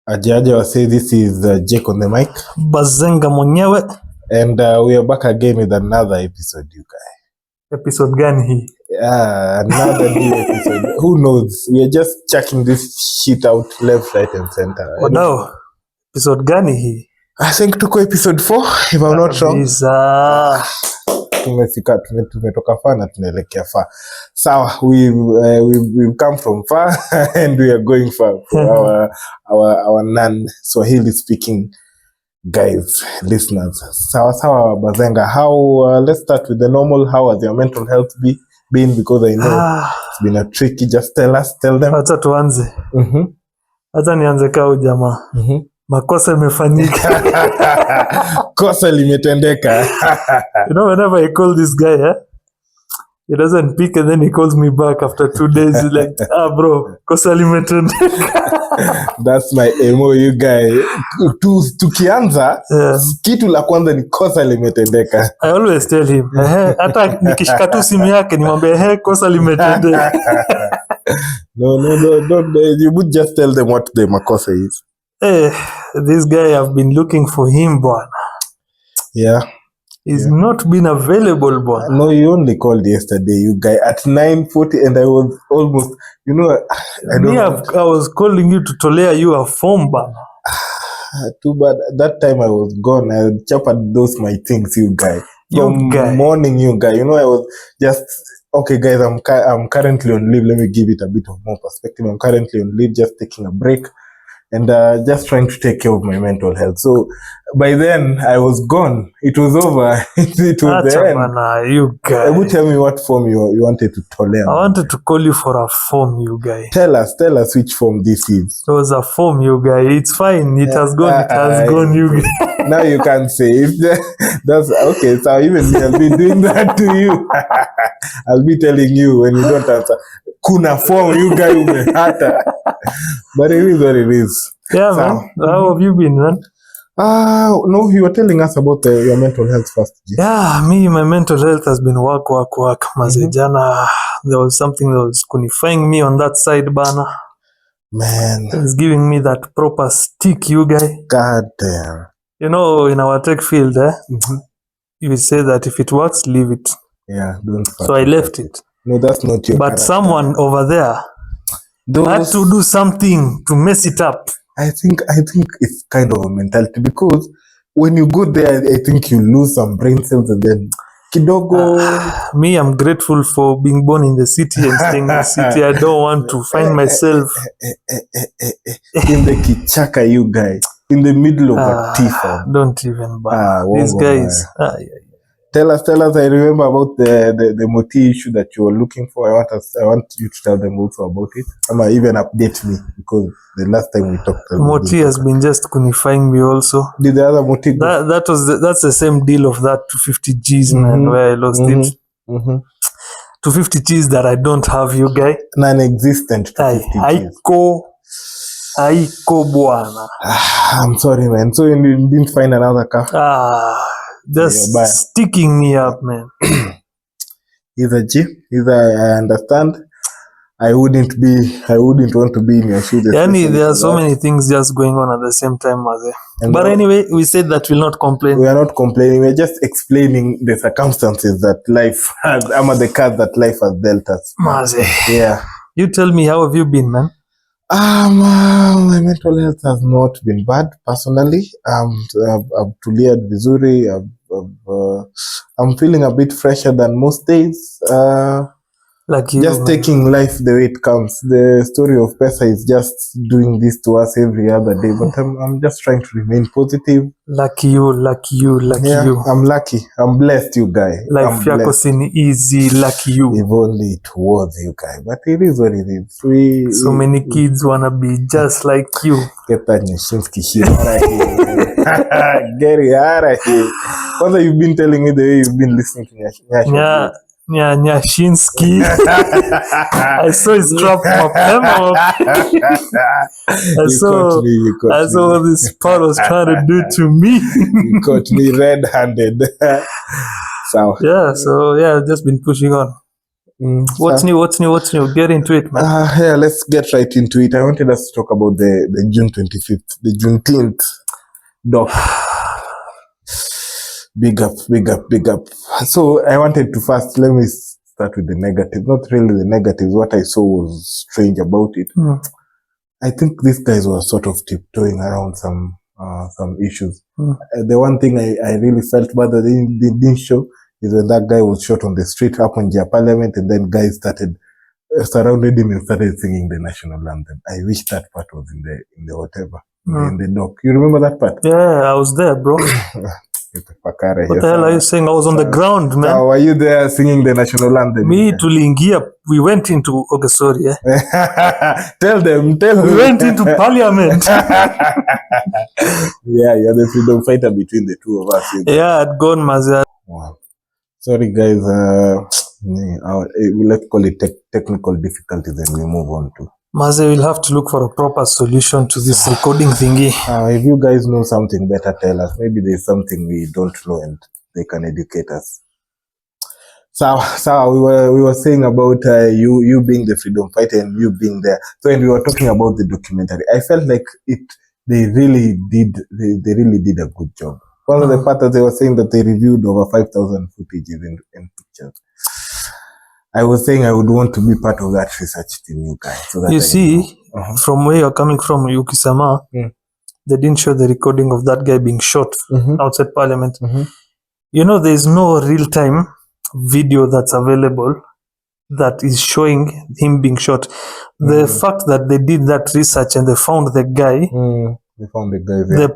Ajaja will say this is Jake on the mic. Bazenga mwenyewe. And we are back again with another episode, you guys. Episode gani hii? Another new episode. Who knows? We are just checking this shit out left, right and center. Wadao, episode gani hii? I think tuko episode 4, if I'm not wrong. Tumetoka far na tunaelekea far. Sawa, we've come from far and we are going far for our non-Swahili speaking guys, listeners. Sawa, Bazenga. How, let's start with the normal. How has your mental health been? Because I know it's been a tricky. Just tell them. Acha tuanze. Acha nianze kao jamaa. Makosa imefanyika. Kosa limetendeka. You know, whenever I call this guy, he doesn't pick and then he calls me back after 2 days. He's like, bro, kosa limetendeka. That's my MO, you guy. Tukianza, kitu la kwanza ni kosa limetendeka. I always tell him, hata nikishika tu simu yake nimwambie, kosa limetendeka. No, don't. You would just tell them what the makosa is. This guy, I've been looking for him, bwana. Yeah. He's not been available, bwana. No, you only called yesterday, you guy, at 9:40, and I was almost, I was calling you to tolea you a form, bwana. Too bad. That time I was gone. I chapered those my things, you guy. Morning, you guy. I was just, okay, guys, I'm currently on leave. Let me give it a bit of more perspective. I'm currently on leave, just taking a break. And just trying to take care of my mental health. So by then I was gone. It was over. It was the end. You guy. Would tell me what form you wanted to tolerate. I wanted to call you for a form, you guy. Tell us which form this is. It was a form, you guy. It's fine. It has gone, you guy. Now you can say if that's okay. So even me, I'll be doing that to you. I'll be telling you when you don't answer. Kuna form, you guy umehata. But it is what it is. Yeah, so, man. How have you been, man? No, you were telling us about your mental health first. Yeah, my mental health has been work. Mazejana, there was something that was kunifying me on that side, bana. Man. It's giving me that proper stick, you guy. God damn. In our tech field, you say that if it works, leave it. Yeah, don't. So I left it. No, that's not your But someone over there had to do something to mess it up. I think it's kind of a mentality, because when you go there, I think you lose some brain cells and then kidogo. Me, I'm grateful for being born in the city and staying in the city. I don't want to find myself in the kichaka, you guys, in the middle of a tifa. Don't even bother. These guys. Tell us. I remember about the Moti issue that you were looking for. I want you to tell them also about it. Even update me, because the last time we talked, Moti has been just kunifying me also. Did the other Moti go? That's the same deal of that 250 G's, man, where I lost it. 250 G's that I don't have, you guy. Non-existent 250 G's. Aiko bwana. I'm sorry, man. So you didn't find another car? Just sticking me up, man. Either I understand. I wouldn't want to be in your shoes. There are so many things just going on at the same time, Maze. But anyway, we said that we'll not complain. We are not complaining. We're just explaining the circumstances that life has, the cards that life has dealt us. Maze. Yeah. You tell me, how have you been, man? My mental health has not been bad personally. I've tuliad vizuri. I'm feeling a bit fresher than most days. Like you, just man. Taking life the way it comes. The story of Pesa is just doing this to us every other day, but I'm just trying to remain positive. Lucky you. I'm lucky. I'm blessed, you guy. Life yako sini easy, lucky you. If only it was, you guy. But it is what it is. So many kids wanna be just like you. Get that Nyashinsky shit out of here. Get it out of here. Whether you've been telling me the way you've been listening to Nyashinsky. Nyashinsky. I saw his trap mapema. I saw what this part was trying to do to me. You caught me red-handed. So I've just been pushing on. What's new? Get into it, man. Yeah, let's get right into it. I wanted us to talk about the June 25th, the Juneteenth doc. Big up. So I wanted to first, let me start with the negative. Not really the negatives. What I saw was strange about it. I think these guys were sort of tiptoeing around some issues. The one thing I really felt bad that they didn't show is when that guy was shot on the street up on their parliament, and then guys surrounded him and started singing the national anthem. I wish that part was in the whatever, in the doc. You remember that part? Yeah, I was there, bro. What the hell are you saying? I was on the ground, man. Were you there singing the national anthem? Me, tuliingia. We went into... Okay, sorry. Tell them. We went into parliament. Yeah, you're the freedom fighter between the two of us. Yeah, I'd gone, Mazia. Wow. Sorry, guys. Let's call it technical difficulties and we move on to... Maze, we'll have to look for a proper solution to this recording thingy. If you guys know something better, tell us. Maybe there's something we don't know and they can educate us. So we were saying about you being the freedom fighter and you being there. So when we were talking about the documentary, I felt like they really did a good job. One of the parts they were saying that they reviewed over 5,000 footages and pictures. I was saying I would want to be part of that research team, you guys. So that you see, from where you're coming from, Yuki-sama, they didn't show the recording of that guy being shot outside parliament. You know, there's no real-time video that's available that is showing him being shot. The fact that they did that research and they found the guy, they found the guy there.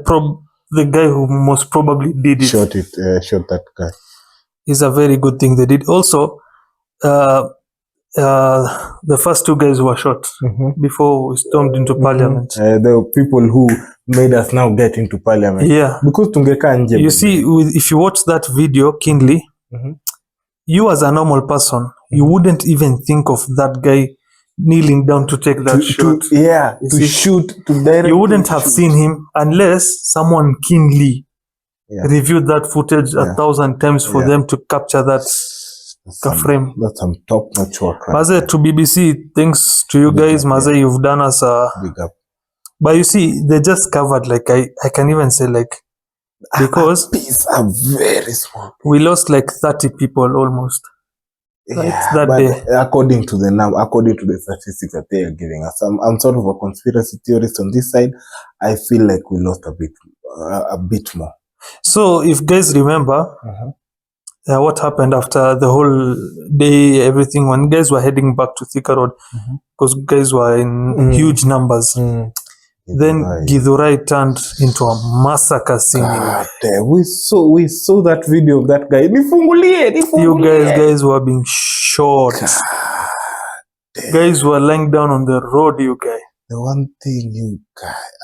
The guy who most probably did it. Shot that guy. Is a very good thing they did. Also, the first two guys were shot before we stormed into parliament. The people who made us now get into parliament. Yeah. Because you see, if you watch that video keenly, you as a normal person, you wouldn't even think of that guy kneeling down to take that shot. To direct. You wouldn't have seen him unless someone keenly reviewed that footage 1,000 times for them to capture that frame. That's some top-notch work. Maze, to BBC, thanks to you guys, Maze, you've done us a... Big up. But you see, they just covered, like, I can even say, like, because... These are very small. We lost, like, 30 people almost. That day. According to the statistics that they are giving us, I'm sort of a conspiracy theorist on this side. I feel like we lost a bit more. So, if guys remember... what happened after the whole day, everything, when guys were heading back to Thika Road, because guys were in huge numbers. Then Githurai turned into a massacre scene. We saw that video of that guy. You guys were being shot. Guys were lying down on the road, you guys. The one thing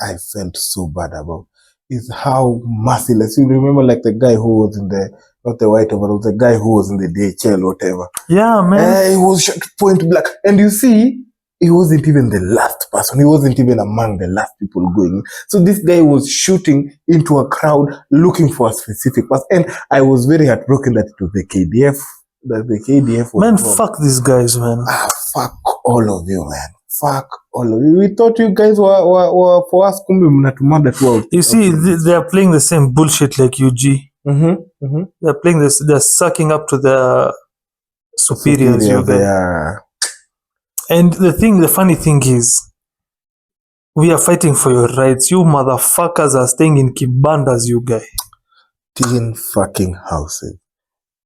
I felt so bad about is how merciless. You remember, like, the guy who was in the... Not the white overall, the guy who was in the DHL, whatever. Yeah, man. He was shot point blank. And you see, he wasn't even the last person. He wasn't even among the last people going. So this guy was shooting into a crowd looking for a specific person. And I was very heartbroken that it was the KDF. That the KDF was... Man, fuck these guys, man. Fuck all of you, man. Fuck all of you. We thought you guys were for us. You see, they are playing the same bullshit like UG. They're playing this. They're sucking up to the superiors. And the funny thing is, we are fighting for your rights. You motherfuckers are staying in kibandas, you guys. 10 fucking houses.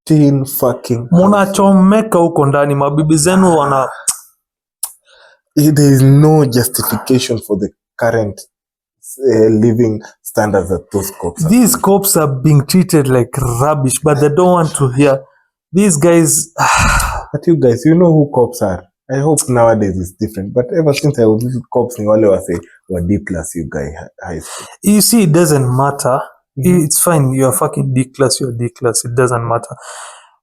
10 fucking. Munachomeka huko ndani, mabibi zenu wana. There is no justification for the current living standards that those cops are. These cops are being treated like rubbish, but they don't want to hear. These guys... But you guys, you know who cops are. I hope nowadays it's different. But ever since I was with cops, were D class, you guys, high school. You see, it doesn't matter. It's fine. You're fucking D class, you're D class. It doesn't matter.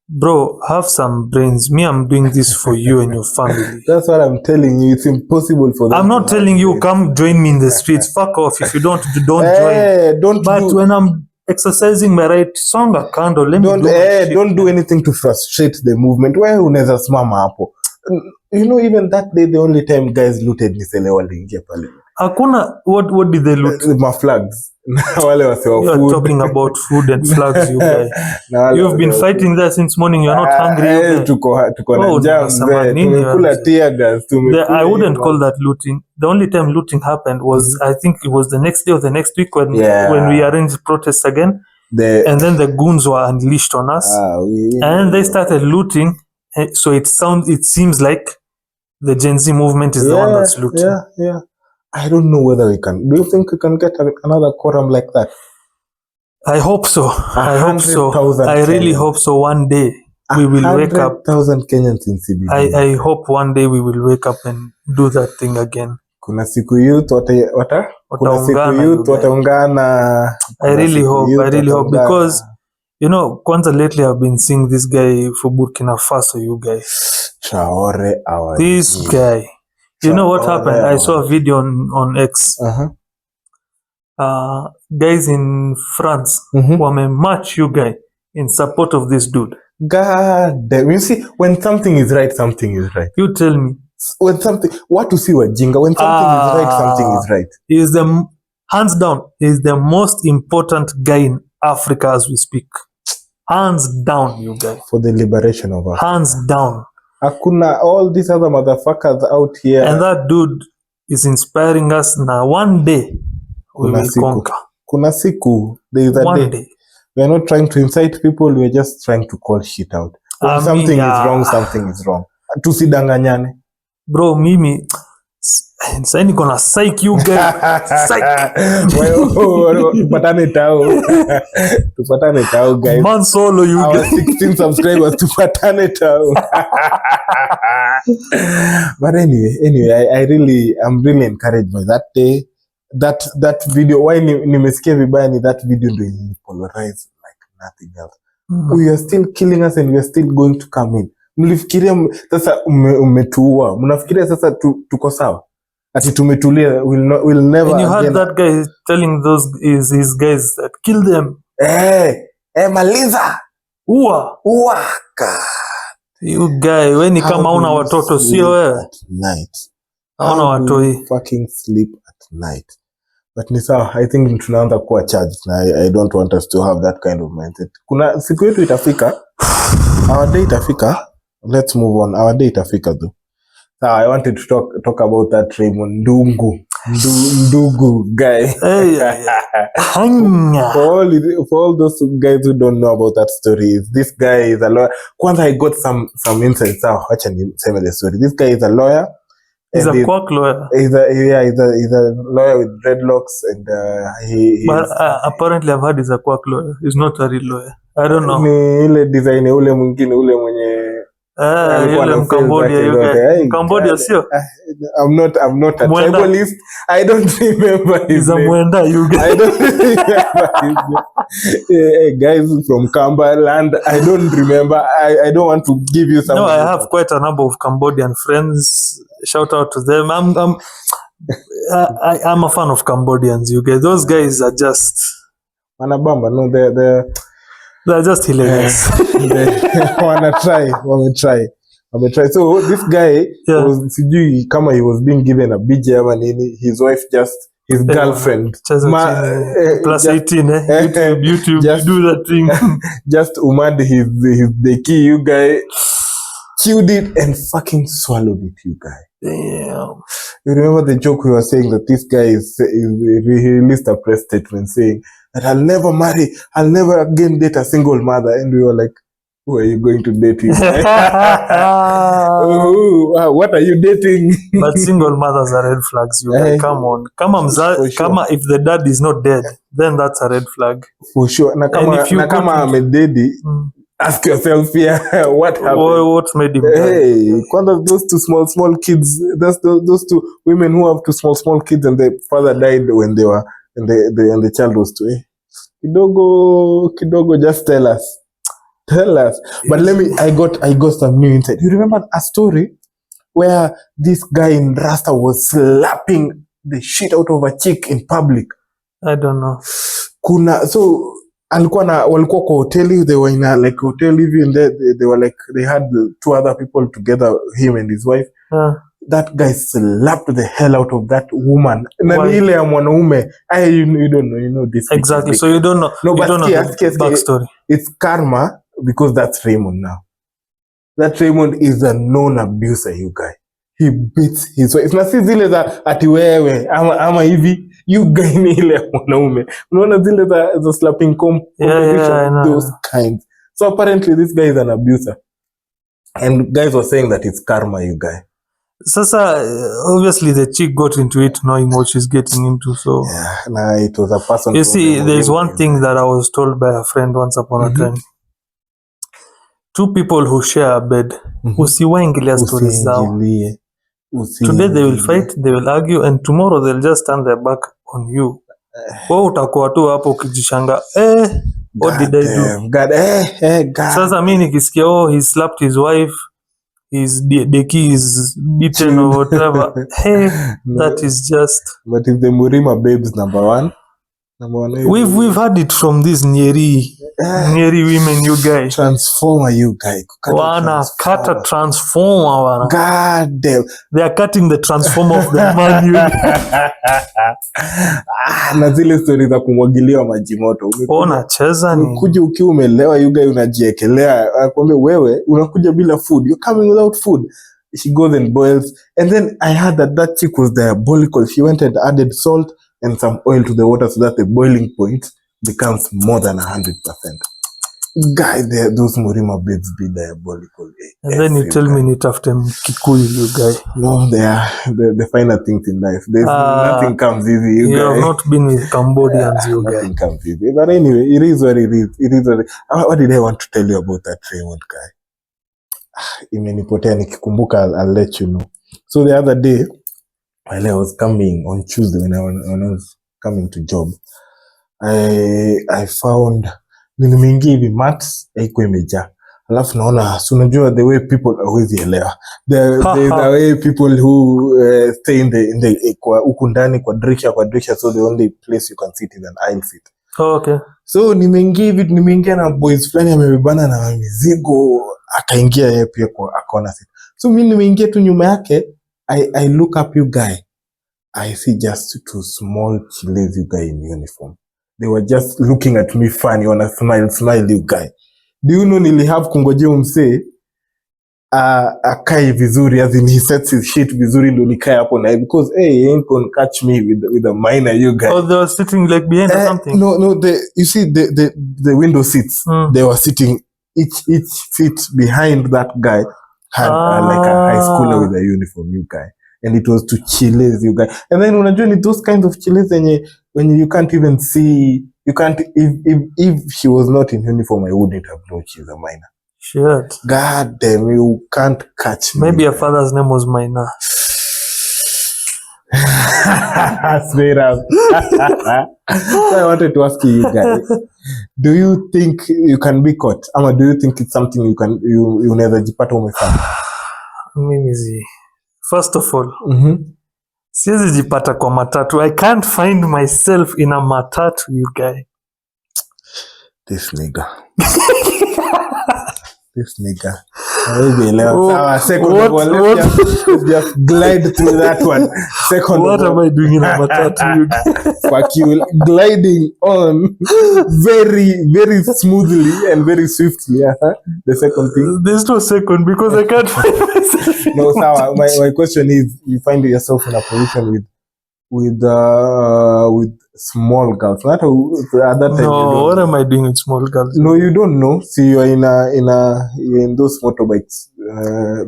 Bro, have some brains. Me, I'm doing this for you and your family. That's what I'm telling you. It's impossible for them. I'm not telling you, come join me in the streets. Fuck off. If you don't join. When I'm exercising my right, songa kando, let me don't do anything to frustrate the movement. Why unaweza simama hapo? You know, even that day the only time guys looted ni Sele waliingia pale. Hakuna, what did they loot? My flags. Wale wasewa food. You are talking about food and flags, you guys. You've been fighting there since morning. You're not hungry. Tuko na jam there. Tumekula tear gas. I wouldn't call that looting. The only time looting happened was, I think it was the next day or the next week when we arranged protests again. And then the goons were unleashed on us. And they started looting. So it seems like the Gen Z movement is the one that's looting. Yeah. I don't know whether we can. Do you think we can get another quorum like that? I hope so. I really hope so. One day we will wake up. 100,000 Kenyans in CBD. I hope one day we will wake up and do that thing again. Kuna siku youth wataungana. I really hope because you know, kwanza lately I've been seeing this guy for Burkina Faso, you guys. Traore our this guy. You know what happened? I saw a video on X. Guys in France wame match you guy in support of this dude. God damn. You see, when something is right, something is right. You tell me. When something, what to see what jinga? When something is right, something is right. He is hands down, he is the most important guy in Africa as we speak. Hands down, you guys. For the liberation of Africa. Hands down. Hakuna all these other motherfuckers out here. And that dude is inspiring us now. One day we will conquer. Kuna siku, there is a day. We are not trying to incite people, we are just trying to call shit out. When something is wrong, something is wrong. Tusidanganyane. Bro, mimi sasa niko na psych you guys. Tupatane tao guys. Man solo you guys. Our 16 subscribers tupatane tao. But anyway, I'm really encouraged by that day. That video, why nimesikia vibaya ni that video ndio polarize like nothing else. We are still killing us and we are still going to come in. Mlifikiria sasa umetuua. Mnafikiria sasa tuko sawa? Ati tumetulia, we'll never. And you heard that guy telling his guys that kill them. Maliza. Ua. You guy, when kama una watoto sio wewe. At night. Hauna watoi. Fucking sleep at night. But ni sawa, I think tunaanza kuwa charged na I don't want us to have that kind of mindset. Kuna siku yetu itafika. Our day itafika. Let's move on. Our day itafika though. So I wanted to talk about that Raymond Ndugu guy. For all those guys who don't know about that story, this guy is a lawyer. Kwanza I got some insights. Acha niseme the story. This guy is a lawyer. He's a quack lawyer. He's a lawyer with dreadlocks and but apparently I've heard he's a quack lawyer. He's not a real lawyer. I don't know. Ni ile design ule mwingine ule mwenye Cambodia sio? I'm not a tribalist. I don't remember his name. Mwenda, you guys. I don't remember his name. Guys from Cumberland. I don't remember. I don't want to give you some. No, I have quite a number of Cambodian friends. Shout out to them. I'm a fan of Cambodians, you guys. Those guys are just Manabamba. No, they're just hilarious. Wame try. So this guy was sijui kama he was being given a BJ ama nini. His wife his girlfriend. Plus 18, YouTube, just do that thing. Just umad the key, you guy. Chewed it and fucking swallowed it, you guy. Damn. You remember the joke we were saying that this guy he released a press statement saying that I'll never again date a single mother. And we were like, who are you going to date? What are you dating? But single mothers are red flags. You guys, come on. Kama if the dad is not dead, then that's a red flag. For sure. Nakama I'm a daddy. Ask yourself here, what happened? What made him die? Those two small kids, those two women who have two small kids and the father died when they were, and the child was 2. Kidogo, just tell us. But I got some new insight. You remember a story where this guy in Rasta was slapping the shit out of a chick in public? I don't know. So walikuwa kwa hoteli, they were in a like hotel hivi, and they were like they had 2 other people together, him and his wife. That guy slapped the hell out of that woman. Na ile ya mwanaume, you don't know, you know this. Exactly. So you don't know. No, you but don't know the backstory. It's karma because that's Raymond now. That Raymond is a known abuser, you guy. He beats his wife. Na si zile za ati wewe ama hivi, you guy ni ile ya mwanaume. Unaona zile za slapping competition, those kinds. So apparently this guy is an abuser. And guys were saying that it's karma, you guy. Sasa obviously the chick got into it knowing what she's getting into, so yeah, it was a person. You see, there's one thing that I was told by a friend once upon a time. 2 people who share a bed, usiwaingilia stories zao. Today they will fight, they will argue, and tomorrow they'll just turn their back on you. Wewe utakuwa tu hapo ukijishanga, what did I do? God. Sasa mimi nikisikia he slapped his wife, the key is beaten or whatever. No. That is just. But if the Murima babes number one we've had it from these Nyeri women, you guys. Transformer, you guys. Cut a transformer. God damn. They are cutting the transformer of the man. Na zile stories za kumwagilia maji moto. Unacheza ni. Kuja ukiwa umelewa, you guys unajiekelea. Akwambia wewe unakuja bila food. You're coming without food. She goes and boils. And then I heard that chick was diabolical. She went and added salt and some oil to the water so that the boiling point becomes more than 100%. Guys, those Murima babes be diabolical. And then you tell me nitafute Kikuyu, you guy. No, they are the finer things in life. There's nothing comes easy, you guy. You have not been with Cambodians, you guy. Nothing comes easy. But anyway, it is what it is. What did I want to tell you about that Raymond guy? Imenipotea nikikumbuka, I'll let you know. So the other day, while I was coming on Tuesday, when I was coming to job, I found nimeingia hivi mats haiko imejaa, alafu naona unajua the way people always elewa the way people who stay in the huku ndani kwa dirisha, so the only place you can sit is an aisle seat. Okay. So nimeingia na boys fulani amebebana na mizigo, akaingia yeye pia kwa akona seat. So mimi nimeingia tu nyuma yake, I look up, you guy, I see just 2 small chiles, you guy, in uniform. They were just looking at me funny, on a smile, you guy. Do you know nili have kungojea umse akai vizuri, as in he sets his shit vizuri ndo nikae hapo na, because he ain't gonna catch me with a minor, you guy. Oh, they were sitting like behind or something? No, you see the window seats, they were sitting each seat behind that guy had like a high schooler with a uniform, you guy. And it was to chiles, you guys. And then unajua ni those kinds of chiles when you can't even see, you can't, if she was not in uniform, I wouldn't have known she's a minor. Shit. God damn, you can't catch me. Maybe her father's name was Minor. Straight up. So I wanted to ask you guys, do you think you can be caught? Ama do you think it's something you unaweza jipata umefanya? Mimi first of all, siwezi jipata kwa matatu. I can't find myself in a matatu, you guy. This nigga. This nigga. Just glide through that one. What am I doing in a matatu, you guy? Fuck you. Gliding on very, very smoothly and very swiftly. The second thing. There's no second because I can't find myself. No, Sawa. My question is, you find yourself in a position with small girls. Not at that time. No, what am I doing with small girls? No, you don't know. See, you're in those motorbikes,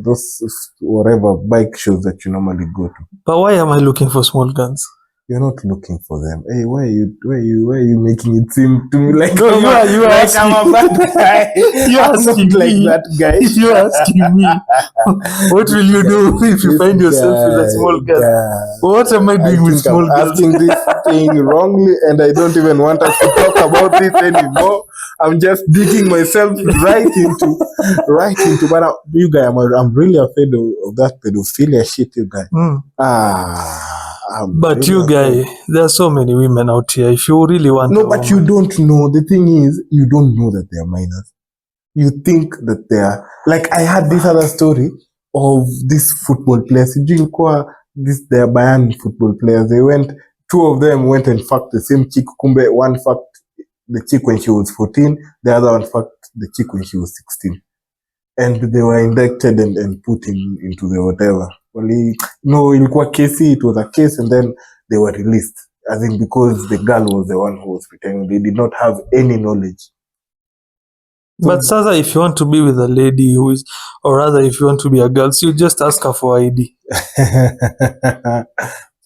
those whatever bike shows that you normally go to. But why am I looking for small girls? You're not looking for them. Hey, why are you making it seem to me like no, I'm a bad guy? You're asking like me. That guy. You're asking me. What will you do if you find yourself with a small girl? What am I doing with small girls? I'm asking this thing wrongly, and I don't even want us to talk about this anymore. I'm just digging myself right into. But you guys, I'm really afraid of that pedophilia shit, you guys. But you guy, there are so many women out here. If you really want no, but you don't know. The thing is, you don't know that they are minors. You think that they are, like, I had this other story of this football players. They are Bayern football players. Two of them went and fucked the same chick. Kumbe, one fucked the chick when she was 14. The other one fucked the chick when she was 16. And they were indicted and put into the whatever. No, ilikuwa kesi, it was a case, and then they were released. I think because the girl was the one who was pretending. They did not have any knowledge. But Sasa, if you want to be with a lady or rather if you want to be a girl, so you just ask her for ID.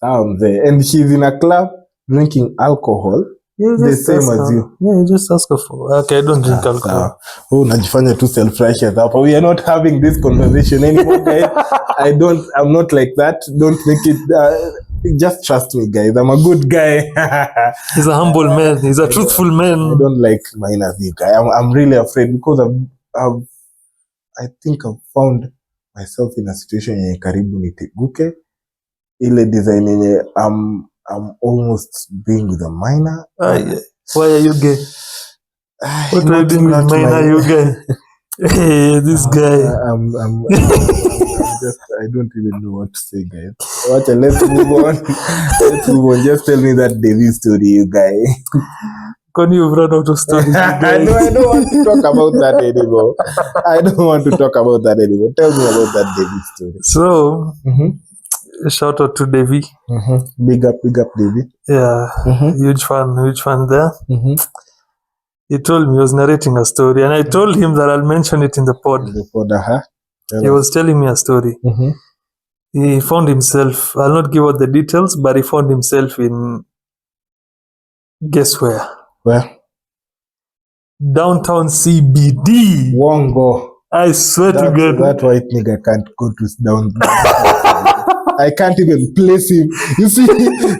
And she's in a club drinking alcohol. The same as you. Yeah, you just ask her for. Okay, I don't drink alcohol. Najifanya too self-righteous. We are not having this conversation anymore, guys. I'm not like that. Don't make it. Just trust me, guys. I'm a good guy. He's a humble man. He's a truthful man. I don't like minors, guy. I'm really afraid because I think I've found myself in a situation yenye karibu niteguke. Ile design yenye I'm almost being with a minor. Why are you gay? What are you doing with minor, you gay? Hey, this guy. I'm just, I don't even know what to say, guys. Let's move on. Just tell me that David story, you guy. Can you run out of stories? No, I don't want to talk about that anymore. Tell me about that David story. So, shout out to Davy. Big up, Davy. Yeah, huge fan there. He told me, he was narrating a story, and I told him that I'll mention it in the pod. He was telling me a story. He found himself, I'll not give out the details, but he found himself in, guess where? Where? Downtown CBD. Wongo. I swear to God. That white nigga can't go to downtown. I can't even place him. You see,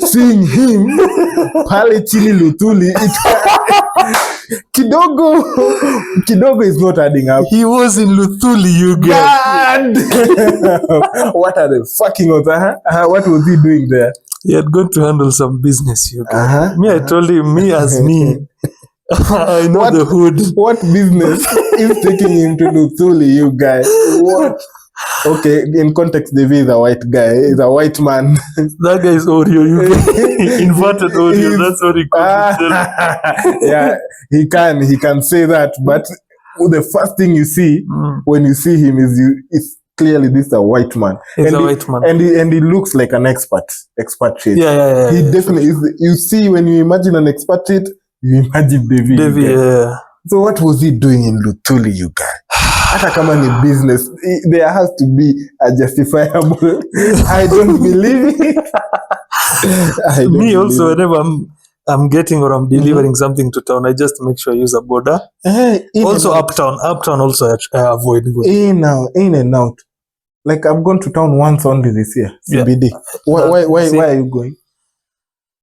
seeing him, pale chini Luthuli, Kidogo is not adding up. He was in Luthuli, you guys. What are the fucking odds? What was he doing there? He had gone to handle some business, you guys. I told him, I know the hood. What business is taking him to Luthuli, you guys? What? Okay, in context, Devi is a white guy. He's a white man. That guy is OREO. Inverted OREO. That's what he calls himself. Yeah, he can say that. But the first thing you see when you see him is clearly this is a white man. He's a white man. And he looks like an expatriate. Yeah. He definitely is. You see, when you imagine an expatriate, you imagine Devi. Yeah. So what was he doing in Luthuli, you guys? Hata kama ni business, there has to be a justifiable. I don't believe it. Me also, whenever I'm getting or I'm delivering something to town, I just make sure I use a border. Also uptown also I avoid going. In and out. Like I've gone to town once only this year. CBD. Yeah. Why are you going?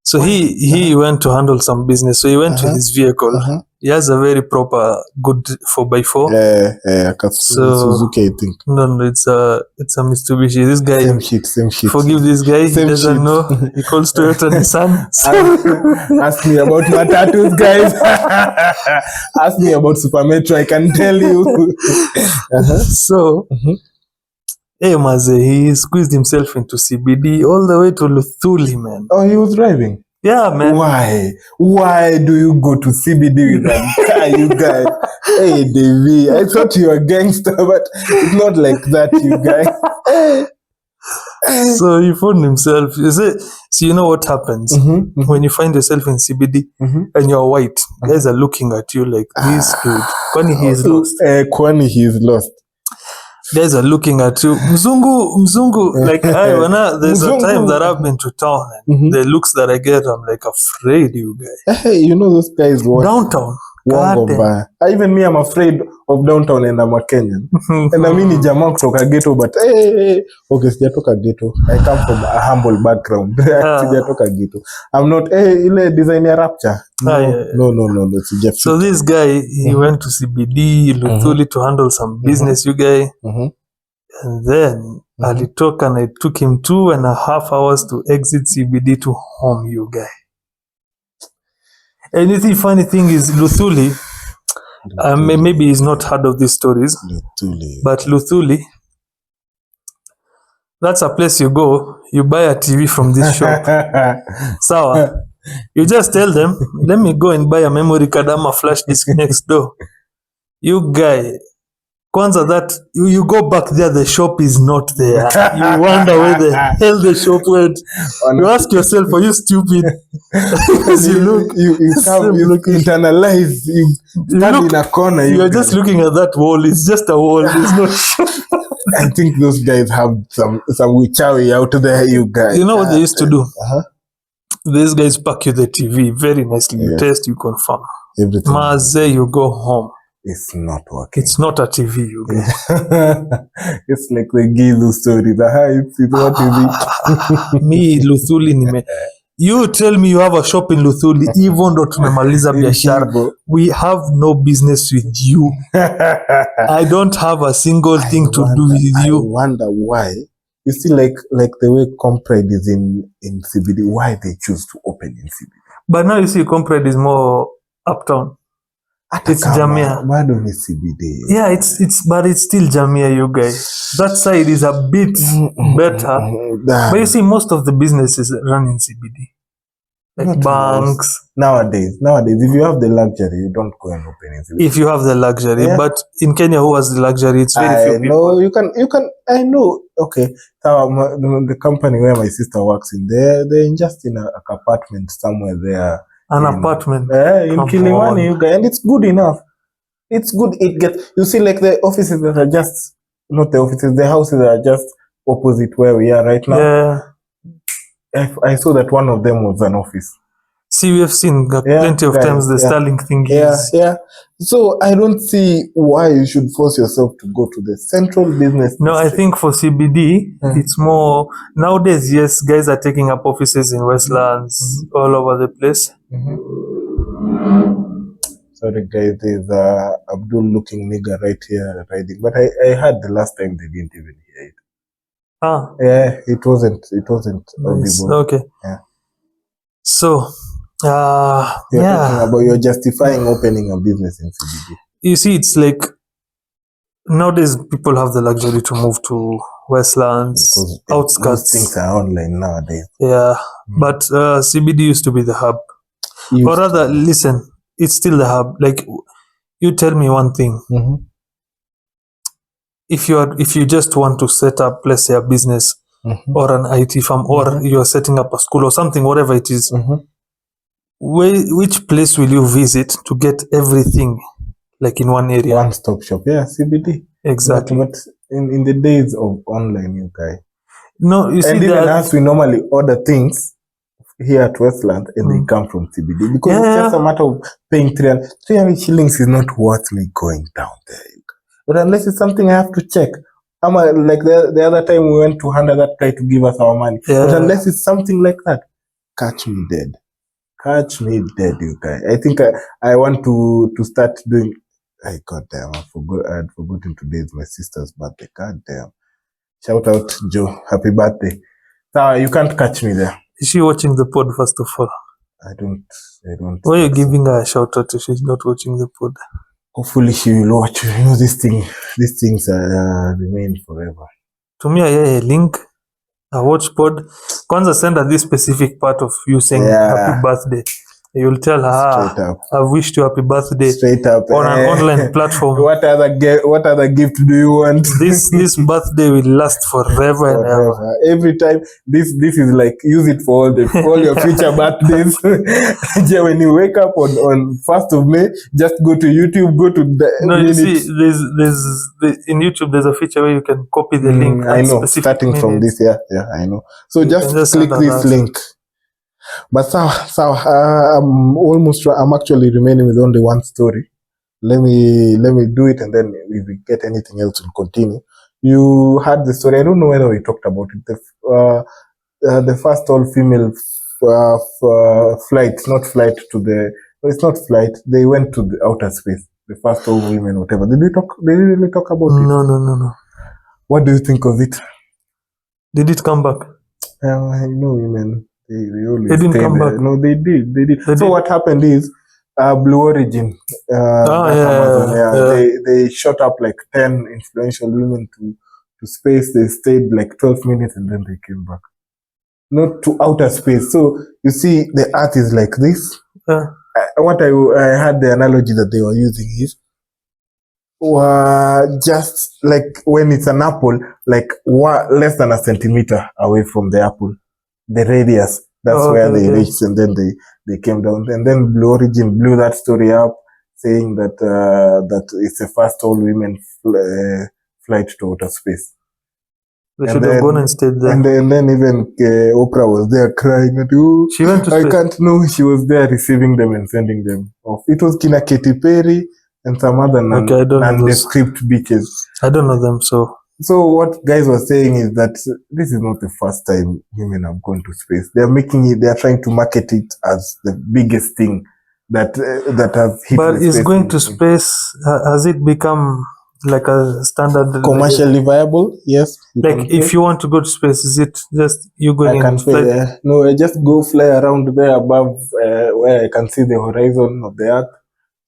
So he went to handle some business. So he went to his vehicle. He has a very proper good 4x4. Yeah, Suzuki, I think. No, it's a Mitsubishi. This guy, same shit. Forgive this guy. He doesn't know. He calls Toyota Nissan. Ask me about my tattoos, guys. Ask me about Super Metro. I can tell you. So, hey Maze, he squeezed himself into CBD all the way to Luthuli, man. Oh, he was driving? Yeah, man. Why do you go to CBD with a car, you guys? Hey, Davey, I thought you were a gangster, but it's not like that, you guys. So he found himself. So you know what happens when you find yourself in CBD and you're white? Guys are looking at you like this dude. Kwani he is lost. Kwani he is lost. Guys are looking at you. Mzungu. Like, there's a time that I've been to town and the looks that I get, I'm like afraid, you guys. Hey, you know those guys what? Downtown. Even me, I'm afraid of downtown and I'm a Kenyan. And I mean, jamaa kutoka ghetto, but okay, sijatoka ghetto. I come from a humble background. Sijatoka ghetto. I'm not, ile design ya rapture. No. So this guy, he went to CBD, Luthuli to handle some business, you guys. And then Alitoka and it took him 2.5 hours to exit CBD to home, you guy. And the funny thing is, Luthuli, maybe he's not heard of these stories, but Luthuli, that's a place you go, you buy a TV from this shop. So you just tell them, let me go and buy a memory card, a flash disk next door. You guy, Kwanza that you go back there, the shop is not there. You wonder where the hell the shop went. You ask yourself, are you stupid? Because you look, you internalize, you stand in a corner. You're just looking at that wall. It's just a wall. There's no shop. I think those guys have some wichawi out there, you guys. You know what they used to do? These guys pack you the TV very nicely. You test, you confirm. Everything. Maze, you go home. It's not working. It's not a TV, you guys. It's like they give the story. It's what is it? Me, Luthuli, you tell me you have a shop in Luthuli, even though tumemaliza biashara, we have no business with you. I don't have a single thing to do with you. I wonder why. You see, like the way Compride is in CBD, why they choose to open in CBD. But now you see, Compride is more uptown. It's Jamia. Bado ni CBD. Yeah, but it's still Jamia, you guys. That side is a bit better. But you see, most of the businesses run in CBD. Like not banks. Nowadays, if you have the luxury, you don't go and open in CBD. If you have the luxury. Yeah. But in Kenya, who has the luxury? It's very few people. No, you can, I know. Okay. The company where my sister works in, they're just in an apartment somewhere there. An apartment in Kilimani, you guys, and it's good enough. It's good. It gets, you see, like the offices that are just, not the offices, the houses that are just opposite where we are right now. Yeah. I saw that one of them was an office. See, we have seen plenty of times the Starlink thing. Yeah. So I don't see why you should force yourself to go to the central business district. No, I think for CBD, it's more, nowadays, yes, guys are taking up offices in Westlands, all over the place. Sorry guys, there's Abdul looking nigger right here riding. But I heard the last time they didn't even hear it. Yeah, it wasn't audible. Okay. Yeah. So, talking about you're justifying opening a business in CBD. You see, it's like nowadays people have the luxury to move to Westlands, outskirts. Most things are online nowadays. Yeah, but CBD used to be the hub. Or rather, listen, it's still the hub. Like, you tell me one thing. If you just want to set up, let's say, a business or an IT firm, or you're setting up a school or something, whatever it is, which place will you visit to get everything, like in one area? One-stop shop. Yeah, CBD. Exactly. But in the days of online, you guys. No, you see, and even as we normally order things here at Westland, and they come from CBD, because it's just a matter of paying 300 shillings is not worth me going down there. But unless it's something I have to check. Like the other time we went to hand that guy to give us our money. But unless it's something like that, catch me dead. Catch me dead, you guys. I think I want to start doing. Goddamn, I'd forgotten today is my sister's birthday. Goddamn. Shout out, Joe. Happy birthday. So you can't catch me there. Is she watching the pod, first of all? I don't. Why are you giving her a shout out if she's not watching the pod? Hopefully she will watch. You know, these things remain forever. To me, a link, a watch pod. Kwanza send her this specific part of you saying happy birthday. You'll tell her, I've wished you happy birthday. Straight up. On an online platform. What other gift do you want? This birthday will last forever and ever. Every time, this is like, use it for all your future birthdays. When you wake up on 1st of May, just go to YouTube, go to the you see, there's in YouTube, there's a feature where you can copy the link. I know, starting from this, I know. So just click this link. But so I'm actually remaining with only one story. Let me do it, and then if we get anything else, we'll continue. You had the story. I don't know whether we talked about it. The first all-female flight, it's not flight. They went to the outer space. The first all-women, whatever. Did we really talk about it? No. What do you think of it? Did it come back? I know women. They always They didn't stay come there. back. No, they did. They did. They So did. what happened is, Blue Origin, that Amazon, they shot up like 10 influential women to space. They stayed like 12 minutes and then they came back. Not to outer space. So you see, the Earth is like this. Yeah. What I had the analogy that they were using is, just like when it's an apple, like less than a centimeter away from the apple, the radius. That's where they reached, and then they came down. And then Blue Origin blew that story up, saying that that it's the first all women flight to outer space. They should have gone and stayed there. And then even Oprah was there crying that, oh, She went to I space. can't know. She was there receiving them and sending them off. It was Kina Katy Perry and some other nondescript bitches. I don't know them, so. So what guys were saying is that this is not the first time women have gone to space. They're making it. They're trying to market it as the biggest thing that has hit. But is going to space, has it become like a standard, commercially viable? Yes. Like if you want to go to space, is it just you going and fly? No, I just go fly around there above where I can see the horizon of the Earth,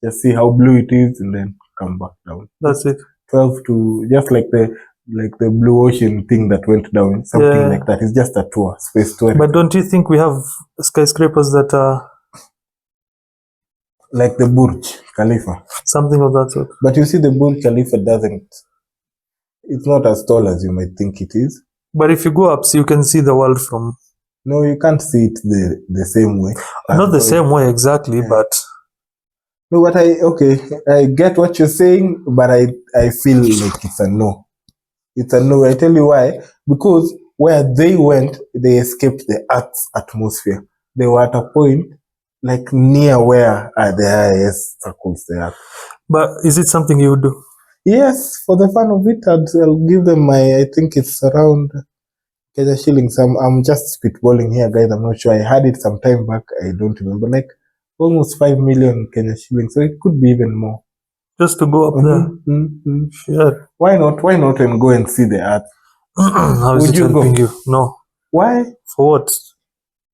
just see how blue it is, and then come back down. That's it. 12 to just like the blue ocean thing that went down, something like that. It's just a tour, space tour. But don't you think we have skyscrapers that are like the Burj Khalifa, something of that sort? But you see, the Burj Khalifa it's not as tall as you might think it is. But if you go up, so you can see the world from. No, you can't see it the same way. Not the same way exactly, but. No, but I get what you're saying, but I feel like it's a no. It's a no. I tell you why. Because where they went, they escaped the Earth's atmosphere. They were at a point like near where the IS circles the Earth. But is it something you would do? Yes, for the fun of it, I'll give them I think it's around Kenya shillings. I'm just spitballing here, guys. I'm not sure. I had it some time back. I don't remember. Like almost 5 million Kenya shillings. So it could be even more. Just to go up there? Sure. Why not? Why not and go and see the Earth? How is it helping you? No. Why? For what?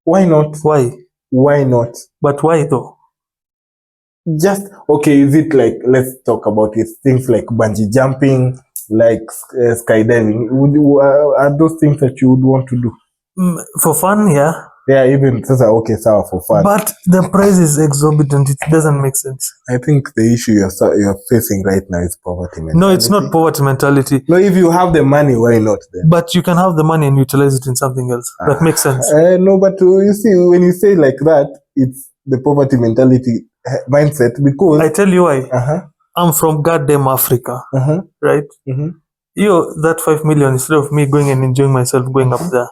Why not? Why? Why not? But why though? Just, okay, is it like, let's talk about it, things like bungee jumping, like skydiving. Are those things that you would want to do? For fun, yeah. Yeah, even okay, for fun. But the price is exorbitant. It doesn't make sense. I think the issue you're facing right now is poverty mentality. No, it's not poverty mentality. No, if you have the money, why not then? But you can have the money and utilize it in something else. That makes sense. No, but you see, when you say like that, it's the poverty mentality mindset, because I tell you why. I'm from goddamn Africa, right? That 5 million, instead of me going and enjoying myself going up there,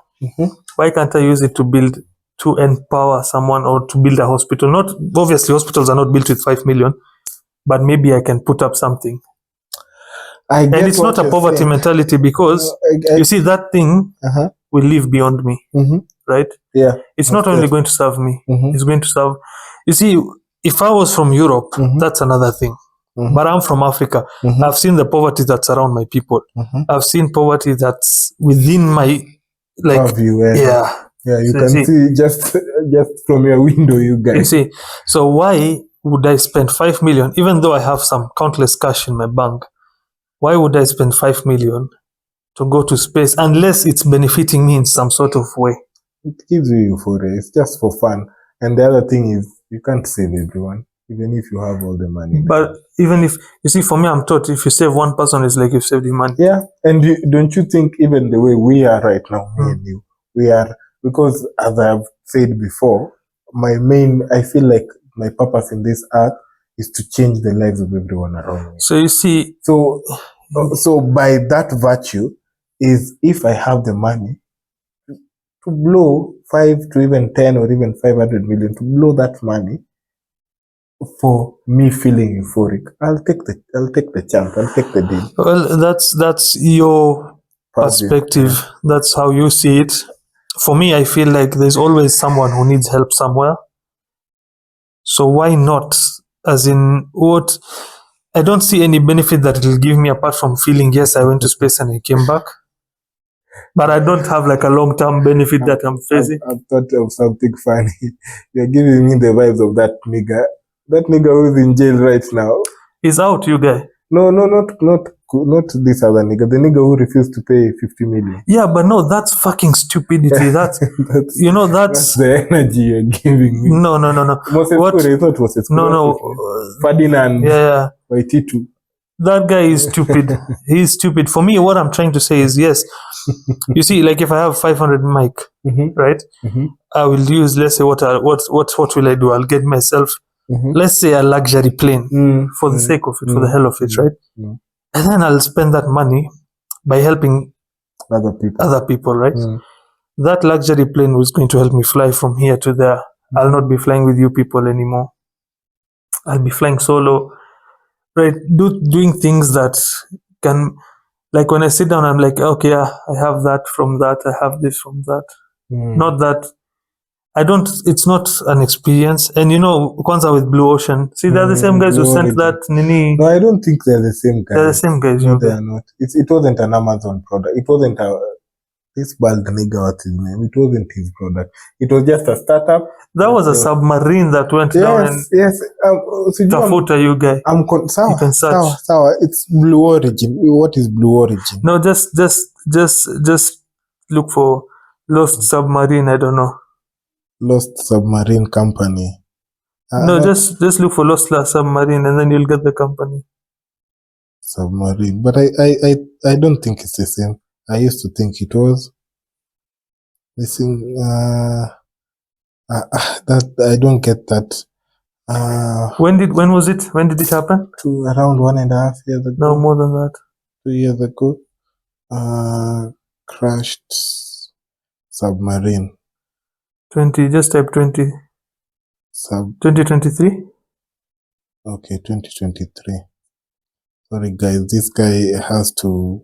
why can't I use it to empower someone or to build a hospital? Not obviously, hospitals are not built with 5 million, but maybe I can put up something. And it's not a poverty mentality, because you see, that thing will live beyond me, right? Yeah. It's not only going to serve me, it's going to serve. You see, if I was from Europe, that's another thing. But I'm from Africa. I've seen the poverty that's around my people. I've seen poverty that's within my you can see just from your window, you guys. You see, so why would I spend 5 million, even though I have some countless cash in my bank? Why would I spend 5 million to go to space unless it's benefiting me in some sort of way? It gives you euphoria. It's just for fun. And the other thing is, you can't save everyone, even if you have all the money. But even if, you see, for me, I'm taught if you save one person, it's like you've saved the money. Yeah. And don't you think even the way we are right now, me and you, we are, because as I've said before, I feel like my purpose in this earth is to change the lives of everyone around me. So you see, so by that virtue is, if I have the money to blow 5 to even 10 or even 500 million, to blow that money for me feeling euphoric, I'll take the chance. I'll take the deal. Well, that's your perspective. That's how you see it. For me, I feel like there's always someone who needs help somewhere. So why not? As in, what? I don't see any benefit that it will give me apart from feeling, yes, I went to space and I came back. but I don't have like a long-term benefit that I'm facing. I've thought of something funny. You're giving me the vibes of that nigga. That nigga who's in jail right now. He's out, you guy. No, not this other nigga. The nigga who refused to pay 50 million. Yeah, but no, that's fucking stupidity. That's that's the energy you're giving me. No. What? I thought was No. Ferdinand. Yeah. Waititu. That guy is stupid. He's stupid. For me, what I'm trying to say is, yes, you see, like if I have 500 mic, right? I will use, let's say, what will I do? I'll get myself, let's say, a luxury plane for the sake of it, for the hell of it, right? And then I'll spend that money by helping other people, right? That luxury plane was going to help me fly from here to there. I'll not be flying with you people anymore. I'll be flying solo. Right, doing things that can, like when I sit down, I'm like, okay, I have that from that, I have this from that. Not that I don't. It's not an experience. And Kwanzaa with Blue Ocean. See, they're the same guys who sent that Nini. No, I don't think they're the same guys. They're the same guys. No, they are not. It wasn't an Amazon product. It wasn't this bald nigga, what's his name? It wasn't his product. It was just a startup. That was a submarine that went down. Yes. Tafuta, you guy. You can search. It's Blue Origin. What is Blue Origin? No, just look for Lost Submarine. I don't know. Lost Submarine Company. No, just look for Lost Submarine and then you'll get the company. Submarine, but I don't think it's the same. I used to think it was. This thing, that I don't get that. When was it? When did it happen? Around 1.5 years ago. No, more than that. 2 years ago. Crashed submarine. 20. Just type 20. 2023. Okay, 2023. Sorry, guys. This guy has to.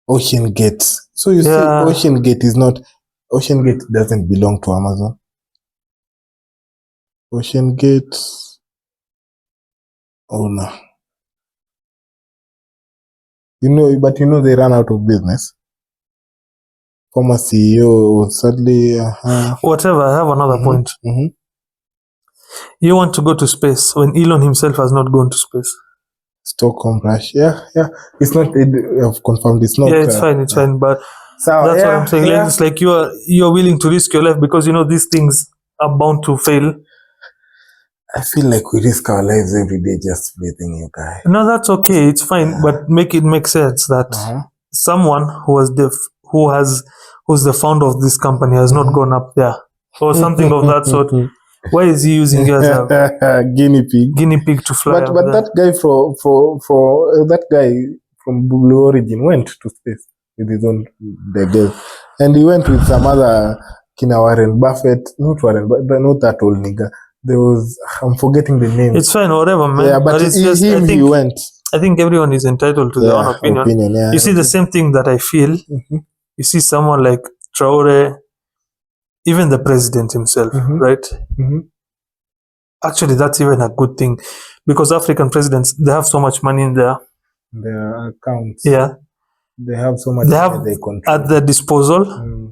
Ocean Gate. So you see, Ocean Gate doesn't belong to Amazon. Ocean Gate owner. But they ran out of business. Former CEO sadly. Whatever. I have another point. You want to go to space when Elon himself has not gone to space. Stockholm rush. Yeah. It's not. I've confirmed. It's not. Yeah, it's fine. But that's what I'm saying. It's like you're willing to risk your life because these things are bound to fail. I feel like we risk our lives every day just breathing, you guys. No, that's okay. It's fine, but make it make sense that someone who's the founder of this company has not gone up there or something of that sort. Why is he using you as a guinea pig to fly? But that guy that guy from Blue Origin went to space with his own girl, and he went with some other Warren Buffett, not that old nigga. There was, I'm forgetting the name. It's fine, whatever, man. Yeah, but it's just, he went. I think everyone is entitled to their own opinion. You see, the same thing that I feel. You see someone like Traore, even the president himself, right? Actually, that's even a good thing because African presidents, they have so much money in their accounts. Yeah. They have so much money they control at their disposal.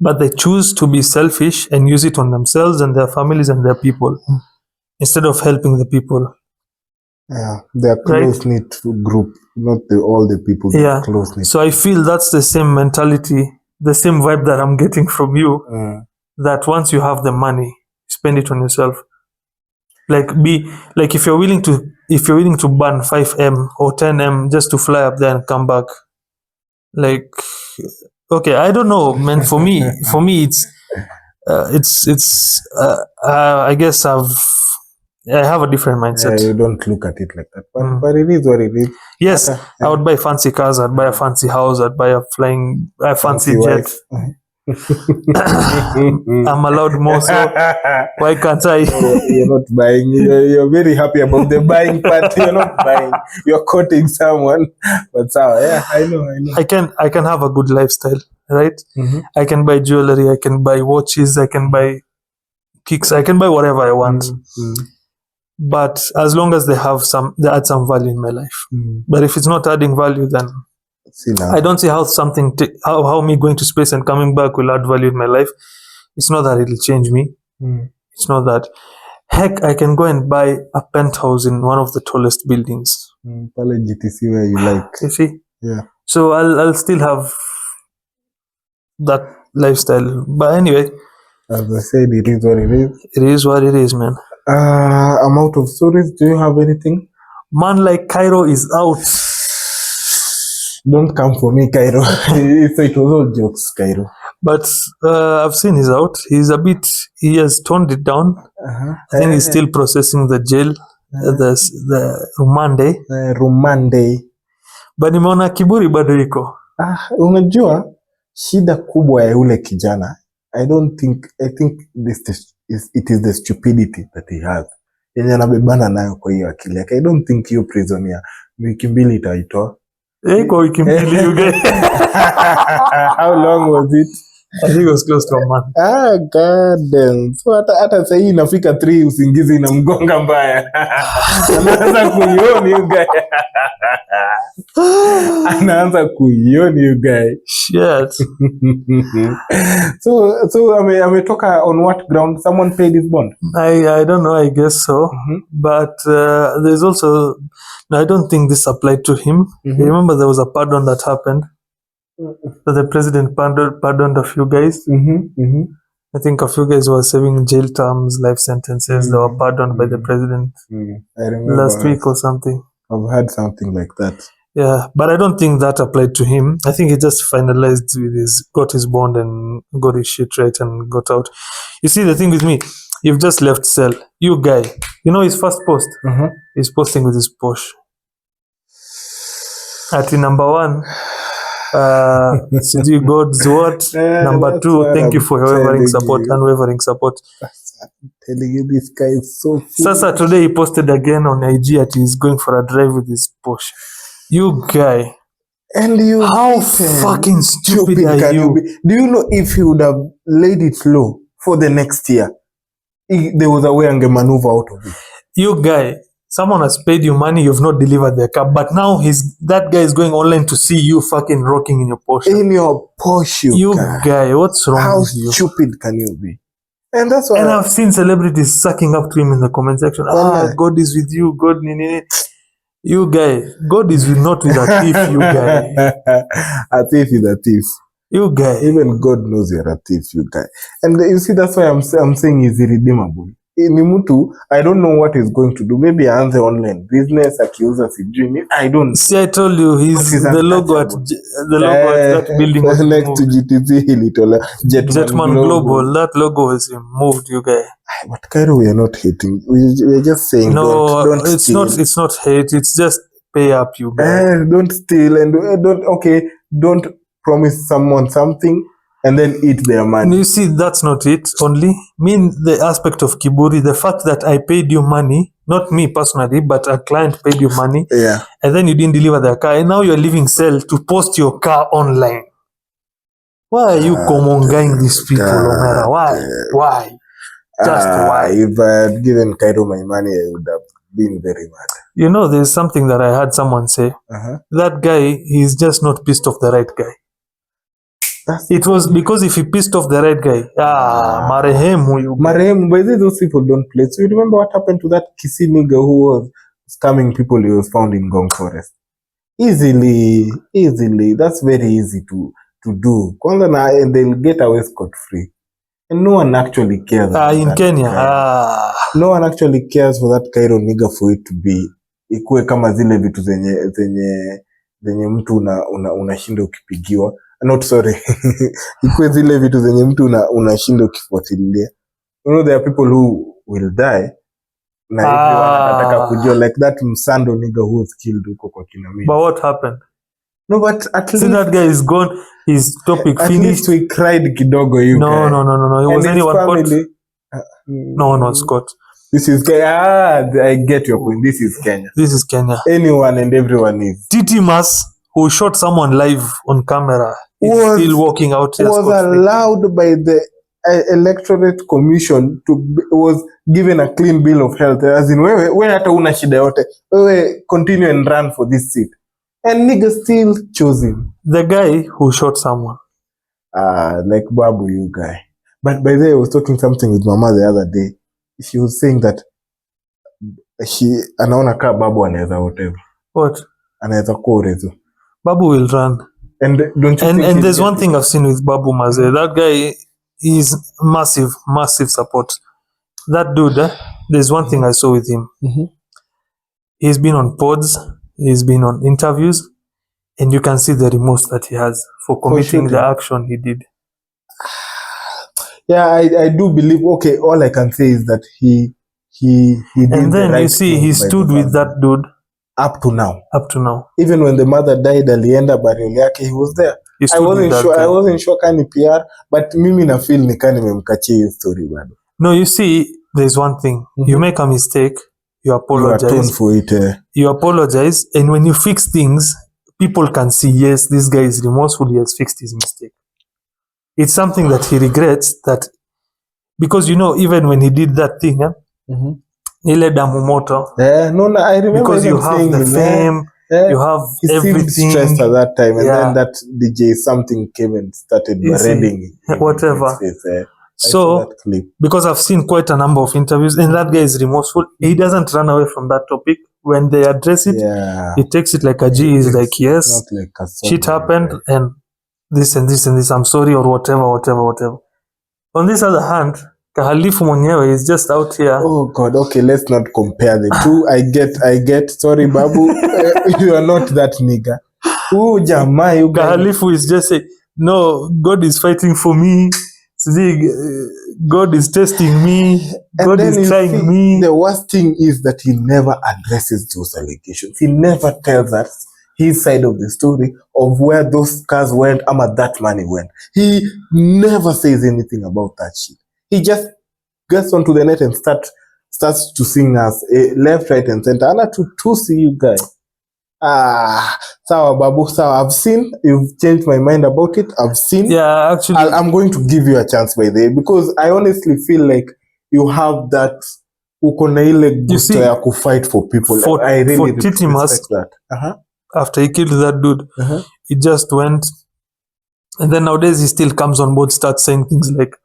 But they choose to be selfish and use it on themselves and their families and their people instead of helping the people. Yeah, they're close-knit group, not all the people. Yeah, close-knit. So I feel that's the same mentality, the same vibe that I'm getting from you. That once you have the money, spend it on yourself. If you're willing to burn 5M or 10M just to fly up there and come back, okay, I don't know, man. For me, I guess I have a different mindset. Yeah, you don't look at it like that, but it is what it is. Yes, I would buy fancy cars. I'd buy a fancy house. I'd buy a fancy jet. I'm allowed more, so why can't I? You're not buying. You're very happy about the buying part. You're not buying. You're quoting someone. But I know. I can have a good lifestyle, right? I can buy jewelry. I can buy watches. I can buy kicks. I can buy whatever I want. But as long as they add some value in my life. But if it's not adding value, then I don't see how how me going to space and coming back will add value in my life. It's not that it'll change me. It's not that. Heck, I can go and buy a penthouse in one of the tallest buildings. Pale GTC where you like. You see? Yeah. So I'll still have that lifestyle. But anyway, as I said, it is what it is. It is what it is, man. I'm out of stories. Do you have anything? Man like Cairo is out. Don't come for me, Cairo. It was all jokes, Cairo. But I've seen he's out. He has toned it down. I think he's still processing the jail, the rumande. But nimeona kiburi bado iko. Unajua shida kubwa ya yule kijana, I think it is the stupidity that he has. Yenye anabebana nayo kwa hiyo akili yake. I don't think hiyo prison ya wiki mbili itaitoa. Kwa wiki mbili you get. How long was it? I think it was close to a month. God damn. So hata sasa hii inafika 3 usingizi na mgonga mbaya. Anaanza kuioni you guy. Anaanza kuioni you guy. Shit. So ametoka on what ground? Someone paid his bond? I don't know, I guess so. But there's also, no, I don't think this applied to him. You remember there was a pardon that happened? So the president pardoned a few guys. I think a few guys were serving jail terms, life sentences. They were pardoned by the president I remember last week or something. I've heard something like that. Yeah, but I don't think that applied to him. I think he just finalized got his bond and got his shit right and got out. You see, the thing with me, you've just left cell. You guy, you know his first post? He's posting with his Porsche. At number 1, God's what? Number 2, thank you for your unwavering support. I'm telling you, this guy is so foolish. Sasa today he posted again on IG that he's going for a drive with his Porsche. You guy. And you, how fucking stupid are you? Do you know if he would have laid it low for the next year, there was a way and maneuver out of it? You guy, someone has paid you money, you've not delivered their car, but now that guy is going online to see you fucking rocking in your Porsche. In your Porsche, you guy, what's wrong with you? How stupid can you be? And that's why. And I've seen celebrities sucking up to him in the comment section. God is with you. God, you guy. God is not with a thief, you guy. A thief is a thief. You guy. Even God knows you're a thief, you guy. And you see, that's why I'm saying he's irredeemable. Ni mtu, I don't know what he's going to do. Maybe aanze online business, akiuza sijui. I don't. See, I told you, he's the logo at that building was next to GTC ilitola Jetman Global. That logo was removed, you guys. But Cairo, we are not hating. We're just saying don't it's steal. It's not hate. It's just pay up, you guys. Don't steal and don't promise someone something and then eat their money. You see, that's not it. Only mean the aspect of kiburi, the fact that I paid you money, not me personally, but a client paid you money, and then you didn't deliver their car, and now you're leaving cell to post your car online. Why are you commonging these people, Omera? Why? Just why? If I had given Cairo my money, I would have been very mad. You know, there's something that I heard someone say. That guy, he's just not pissed off the right guy. It was because if he pissed off the right guy, Marehemu, by those people don't play. So you remember what happened to that Kisii nigga who was scamming people? He was found in Gong Forest. Easily. That's very easy to do. And they'll get away scot-free. And no one actually cares. In Kenya. No one actually cares for that Cairo nigga for it to be. Ikuwe kama zile vitu zenye mtu unashinda ukipigiwa. Not sorry. Ikuwe zile vitu zenye mtu unashinda ukifuatilia. You know, there are people who will die. Na everyone anataka kujua, like that Msando nigga who was killed huko kwa Kinamini. But what happened? No, but at least that guy is gone. His topic at finished. Least we cried kidogo, you guy. No. It was anyone caught? No, Scott. This is Kenya. I get your point. This is Kenya. Anyone and everyone is. Titi Mas, who shot someone live on camera, is still walking out here. Was allowed by the electorate commission was given a clean bill of health. As in, wewe hata una shida yote. Wewe continue and run for this seat. And niggas still chose him. The guy who shot someone. Like Babu, you guy. But by the way, I was talking something with Mama the other day. She was saying that anaona kaa Babu anaweza whatever. What? Anaweza kuwa urezo. Babu will run. And don't you think and there's one thing I've seen with Babu Maze. That guy is massive support. That dude, there's one thing I saw with him. He's been on pods, he's been on interviews, and you can see the remorse that he has for committing the action he did. Yeah, I do believe. Okay, all I can say is that he did. And then the right you see, he stood with that dude up to now. Even when the mother died, alienda burial yake, he was there. I wasn't sure kani PR, but mimi na feel ni kani nimemkachia hiyo story bado. No, you see, there's one thing. You make a mistake, you apologize. You atone for it. You apologize, and when you fix things, people can see, yes, this guy is remorseful, he has fixed his mistake. It's something that he regrets, that because even when he did that thing, ile damu moto. No, I remember. Because you have the fame, you have everything. He seemed stressed at that time, and then that DJ something came and started reading whatever. So, because I've seen quite a number of interviews, and that guy is remorseful. He doesn't run away from that topic. When they address it, he takes it like a G. He's like, yes, like shit happened, and this and this and this. I'm sorry, or whatever. On this other hand, Kahalifu mwenyewe is just out here. Oh God, okay, let's not compare the two. I get. Sorry, Babu, you are not that nigga. Ooh, Jamaa, you guys. Kahalifu is just saying, no, God is fighting for me. God is testing me. God is trying me. The worst thing is that he never addresses those allegations. He never tells us his side of the story of where those cars went, that money went. He never says anything about that shit. He just gets onto the net and starts to sing us left, right, and center. Ana to see you guys. Sawa Babu, sawa. I've seen you've changed my mind about it. I've seen. Yeah, actually, I'm going to give you a chance by the way, because I honestly feel like you have that ukona ile gusto ya ku fight for people. I really respect that. After he killed that dude, he just went, and then nowadays he still comes on board, starts saying things like,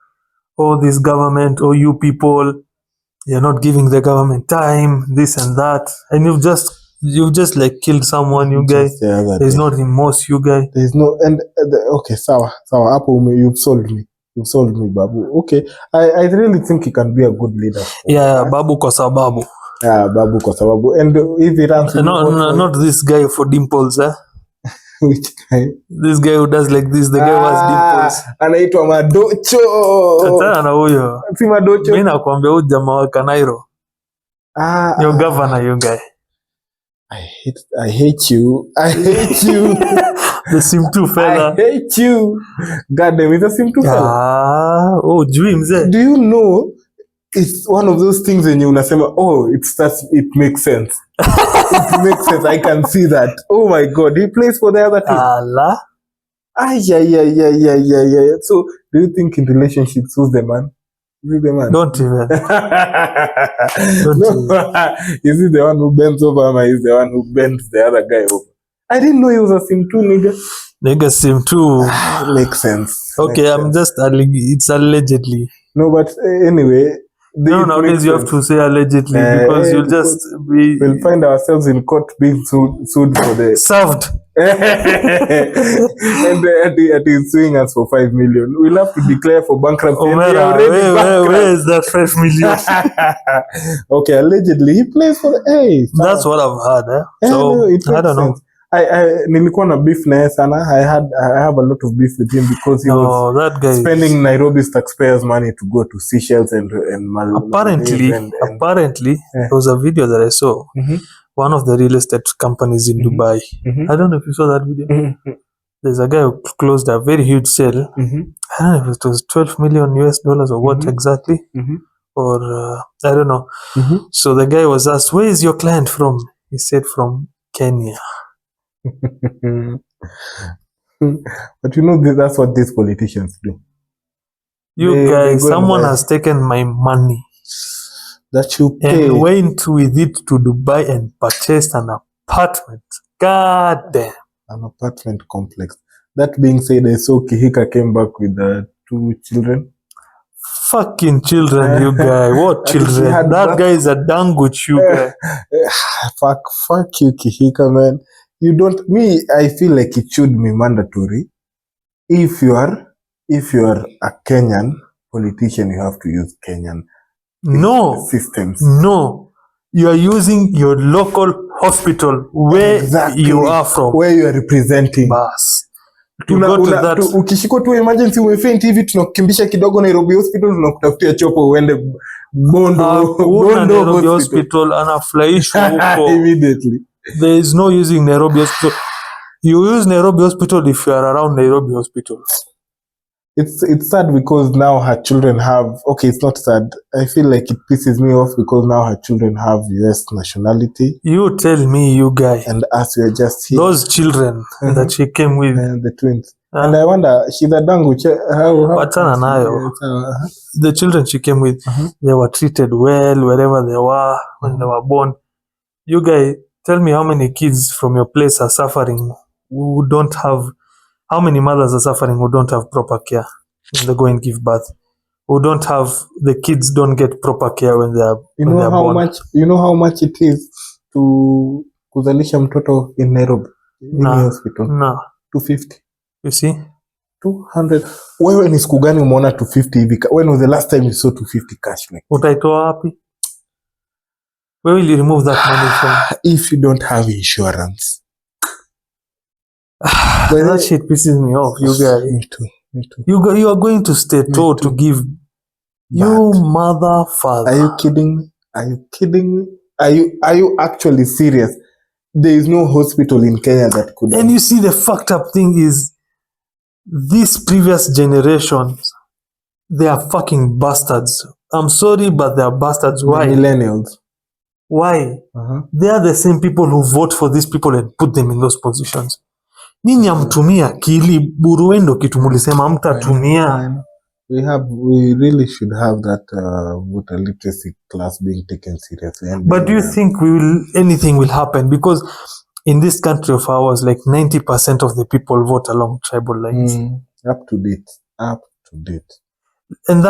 "Oh, this government, oh, you people, you're not giving the government time, this and that," and you've just like killed someone, you guys. There's no remorse, you guys. There's no, and okay, sawa, Apple, you've sold me, Babu. Okay, I really think he can be a good leader. Babu kwa sababu. Babu kwa sababu. And if he runs, not this guy for dimples, Which guy? This guy who does like this, the guy who has dimples. Anaitwa Madocho. Atana na huyo. Si Madocho. Mimi nakwambia huyu jamaa wa Kanairo. Your governor, you guy. I hate you. The Sim2 fella. I hate you. God damn, it's a Sim2 fella. Oh, dreams. Do you know it's one of those things when you unasema, it makes sense. It makes sense. I can see that. Oh my God, he plays for the other team. Allah. Yeah. So, do you think in relationships who's the man? Is he the man? Don't even. Is he the one who bends over or is the one who bends the other guy over? I didn't know he was a Sim2 nigga. Nigga Sim2. Makes sense. Okay, it's allegedly. No, but anyway. Nowadays you have to say allegedly because you'll just we'll find ourselves in court being sued for the served. And he's suing us for 5 million. We'll have to declare for bankruptcy. Where is that 5 million? Okay, allegedly he plays for that's what I've heard. So I don't know. Nilikuwa na beef na yeye sana. I have a lot of beef with him because he was that guy spending Nairobi's taxpayers' money to go to Seychelles and apparently there was a video that I saw. One of the real estate companies in Dubai. I don't know if you saw that video. There's a guy who closed a very huge sale. I don't know if it was $12 million or what exactly. Or I don't know. So the guy was asked, "Where is your client from?" He said, "From Kenya." But that's what these politicians do. Someone has taken my money that you pay and went with it to Dubai and purchased an apartment. God damn. An apartment complex. That being said, I saw Kihika came back with 2 children. Fucking children, you guy. What children? That guy is a danguch, you guy. Fuck you, Kihika, man. You don't. Me, I feel like it should be mandatory. If you are a Kenyan politician, you have to use Kenyan systems. No. You are using your local hospital where you are from. Where you are representing. Bas. Ukishikwa tu emergency umefaint hivi tunakukimbisha kidogo Nairobi hospital tunakutafutia chopo uende Bondo Nairobi hospital anaflaishwa huko. Immediately. There is no using Nairobi hospital. You use Nairobi hospital if you are around Nairobi hospital. It's sad because now her children have, okay, it's not sad. I feel like it pisses me off because now her children have US nationality. You tell me, you guy. And us, we are just here. Those children that she came with. The twins. And I wonder, she's a dangu. The children she came with, they were treated well wherever they were when they were born. You guy, tell me how many kids from your place are suffering who don't have, how many mothers are suffering who don't have proper care when they go and give birth? Who don't have, the kids don't get proper care when they are born. You know how much it is to kuzalisha mtoto in Nairobi? In hospital? No. 250. You see? 200. Wewe ni siku gani umeona 250 hivi? When was the last time you saw 250 cash? Utaitoa wapi? Where will you remove that money from? If you don't have insurance. That shit pisses me off, you guys. Me too. You are going to stay told to give you mother father. Are you kidding me? Are you actually serious? There is no hospital in Kenya that could. And you see, the fucked up thing is, these previous generations, they are fucking bastards. I'm sorry, but they are bastards. Why? The millennials. Why? They are the same people who vote for these people and put them in those positions. Nyinyi hamtumia akili, buruendo kitu mulisema hamtatumia. We really should have that voter literacy class being taken seriously. But do you think anything will happen? Because in this country of ours, like 90% of the people vote along tribal lines. Up to date. And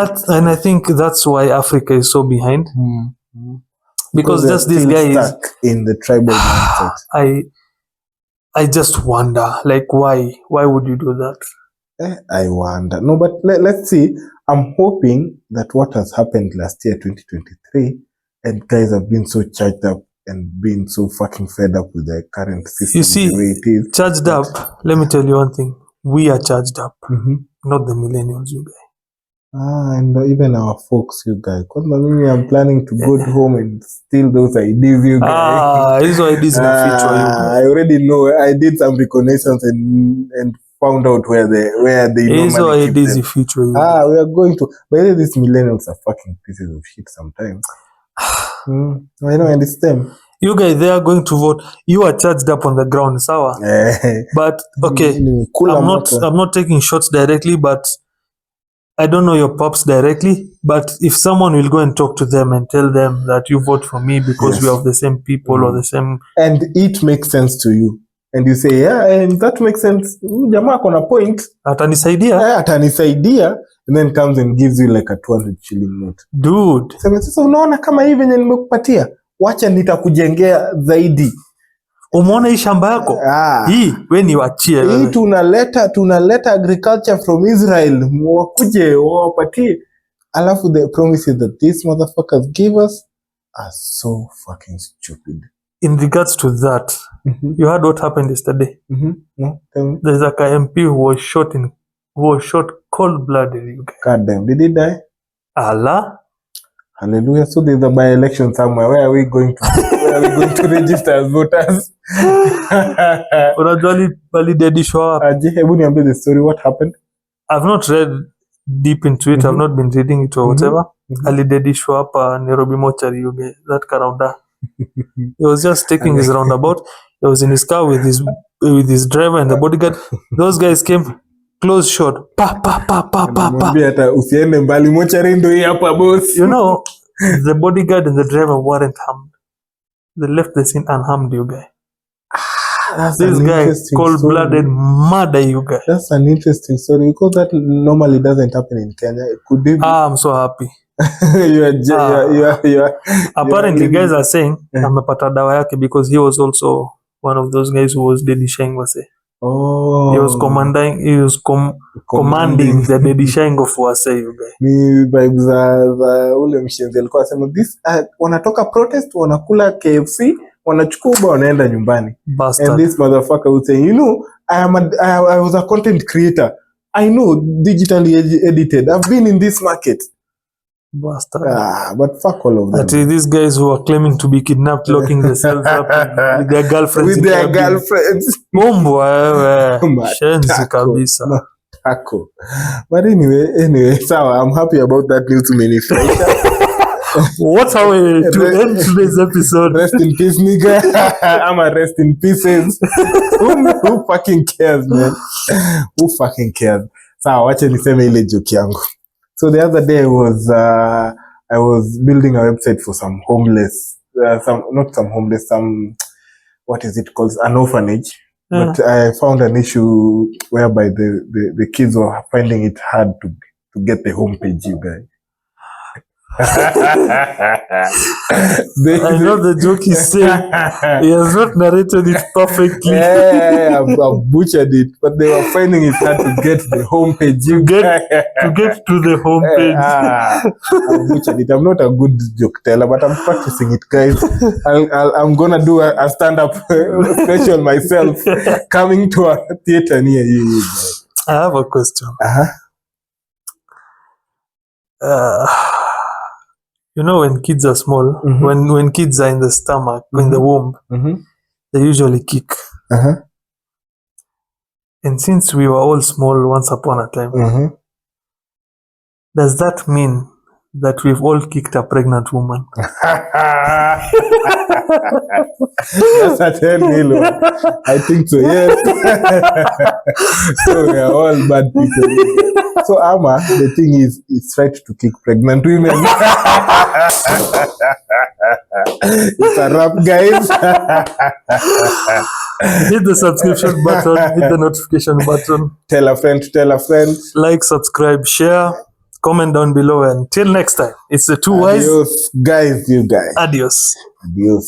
I think that's why Africa is so behind. Because just this guy stuck in the tribal mindset. I just wonder, like, why would you do that? I wonder. No, but let's see. I'm hoping that what has happened last year, 2023, and guys have been so charged up and been so fucking fed up with the current system. You see, the way it is. Charged up. Let me tell you one thing. We are charged up, not the millennials, you guys. And even our folks, you guys. Because I'm planning to go home and steal those IDs, you guys. These IDs in the future, you guys. I already know. I did some reconnaissance and found out where they normally keep them. Future, we are going to. But these millennials are fucking pieces of shit sometimes. I know, and it's them. You guys, they are going to vote. You are charged up on the ground, sawa. But okay, I'm not taking shots directly, but I don't know your pops directly. But if someone will go and talk to them and tell them that you vote for me because we are of the same people or the same, and it makes sense to you. And you say, yeah, and that makes sense. Jamaa kona point. Atanisaidia. And then comes and gives you like a 200 shilling note. Dude. Sasa unaona kama hii venye nimekupatia, wacha nitakujengea zaidi. Umeona hii shamba yako? Hii, we niwachie. Hii tunaleta agriculture from Israel. Wakuje, wapatie. Alafu the promises that these motherfuckers give us are so fucking stupid. In regards to that, you heard what happened yesterday? No, tell me. There's like a MP who was shot cold-blooded. God damn, did he die? Allah. Hallelujah. So there's a by-election somewhere. Where are we going to register as voters? Hebu niambie the story. What happened? I've not read deep into it. I've not been reading it or whatever. Alidedishwa hapa Nairobi mochari, that Karawda. He was just taking his roundabout. He was in his car with his driver and the bodyguard. Those guys came close shot. Pa. Usiende mbali mochari ndo hii hapa boss. You know, the bodyguard and the driver weren't harmed. They left the scene unharmed, you guy. This guy cold-blooded murder, you guys. That's an interesting story because that normally doesn't happen in Kenya. Could it be? I'm so happy. you are apparently guys are saying amepata dawa yake because he was also one of those guys who was Daddy Shine wase. Oh, he was commanding the Daddy Shine of wase, you guys. Ni vibes za ule mshenzi alikuwa anasema this wanatoka protest, wanakula KFC, wanachukua Uber, wanaenda nyumbani. Bastard. And this motherfucker would say, you know, I was a content creator. I know, digitally edited. I've been in this market. Bastard. But fuck all of them. But these guys who are claiming to be kidnapped, locking themselves up with their girlfriends. With their girlfriends. Mumbo wewe. Shenzi kabisa. Matako. But anyway, so I'm happy about that news manifestation. What a way to end today's episode. Rest in peace, nigga. I'm a rest in pieces. Who fucking cares, man? Who fucking cares? Sawa, wacha niseme ile joke yangu. So the other day I was building a website for some homeless, what is it called? An orphanage. Yeah. But I found an issue whereby the kids were finding it hard to get the homepage, you guys. I know the joke is saying he has not narrated it perfectly. Yeah, I've butchered it, but they were finding it hard to get the homepage. To get to the homepage. I've butchered it. I'm not a good joke teller, but I'm practicing it, guys. I'm gonna do a stand-up special myself, coming to a theater near you guys. I have a question. You know, when kids are small, when kids are in the stomach, in the womb, they usually kick. And since we were all small once upon a time, does that mean that we've all kicked a pregnant woman? That's a 10 million. I think so, yes. So we are all bad people. So Ama, the thing is, it's right to kick pregnant women. It's a wrap, guys. Hit the subscription button, hit the notification button. Tell a friend to tell a friend. Like, subscribe, share, comment down below. Until next time, it's the two wise. Adios, guys, you guys. Adios. Adios.